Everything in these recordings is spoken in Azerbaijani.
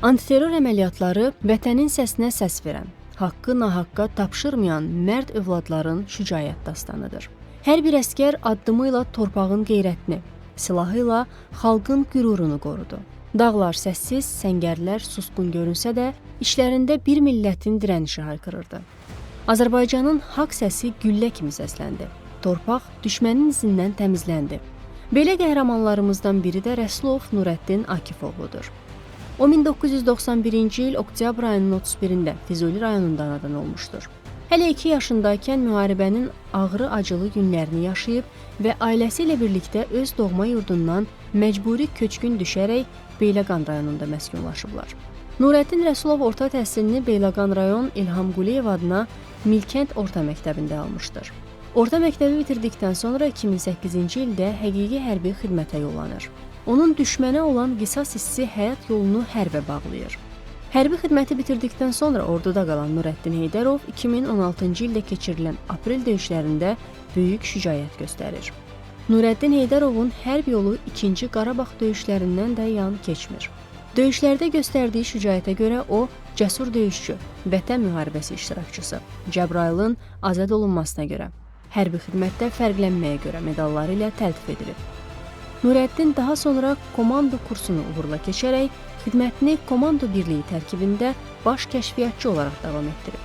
Antiterror əməliyyatları vətənin səsinə səs verən, haqqı nahaqqa tapşırmayan mərd övladların şücaət dastanıdır. Hər bir əsgər addımı ilə torpağın qeyrətini, silahı ilə xalqın qürurunu qorudu. Dağlar səssiz, səngərlər susqun görünsə də, işlərində bir millətin dirənişi haykırırdı. Azərbaycanın haqq səsi güllə kimi səsləndi. Torpaq düşmənin izindən təmizləndi. Belə qəhrəmanlarımızdan biri də Rəsulov Nurəddin Akifoğludur. O 1991-ci il oktyabr ayının 31-də Füzuli rayonunda anadan olmuşdur. Hələ 2 yaşındaykən müharibənin ağrı-acılı günlərini yaşayıb və ailəsi ilə birlikdə öz doğma yurdundan məcburi köçkün düşərək Beyləqan rayonunda məskunlaşıblar. Nurəddin Rəsulov orta təhsilini Beyləqan rayon İlham Quliyev adına Milkənd Orta Məktəbində almışdır. Orta məktəbi bitirdikdən sonra 2008-ci ildə həqiqi hərbi xidmətə yollanır. Onun düşmənə olan qisas hissi həyat yolunu hərbə bağlayır. Hərbi xidməti bitirdikdən sonra orduda qalan Nurəddin Heydərov 2016-cı ildə keçirilən aprel döyüşlərində böyük şücaət göstərir. Nurəddin Heydərovun hərb yolu 2-ci Qarabağ döyüşlərindən də yan keçmir. Döyüşlərdə göstərdiyi şücaətə görə o, cəsur döyüşçü, vətən müharibəsi iştirakçısı, Cəbrayılın azad olunmasına görə, hərbi xidmətdə fərqlənməyə görə medalları ilə təltif edilib. Nurəddin daha sonra komando kursunu uğurla keçərək xidmətini komando birliyi tərkibində baş kəşfiyyatçı olaraq davam etdirib.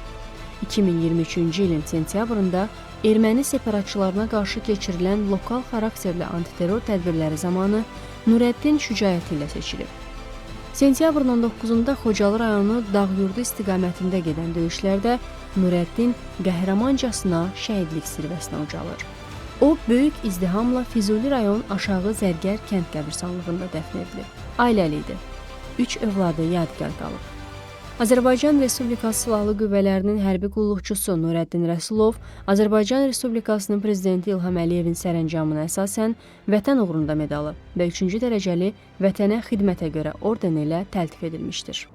2023-cü ilin sentyabrında erməni separatçılarına qarşı keçirilən lokal xarakterli antiterror tədbirləri zamanı Nurəddin şücaəti ilə seçilib. Sentyabrın 19-da Xocalı rayonu Dağyurdu istiqamətində gedən döyüşlərdə Nurəddin qəhrəmancasına şəhidlik zirvəsinə ucalır. O, böyük izdihamla Füzuli rayon Aşağı Zərgər kənd qəbirstanlığında dəfn edilib. Ailəli idi. 3 övladı yadigar qalıb. Azərbaycan Respublikası Silahlı Qüvvələrinin hərbi qulluqçusu Nurəddin Rəsulov, Azərbaycan Respublikasının Prezidenti İlham Əliyevin sərəncamına əsasən Vətən uğrunda medalı və 3-cü dərəcəli Vətənə xidmətə görə ordeni ilə təltif edilmişdir.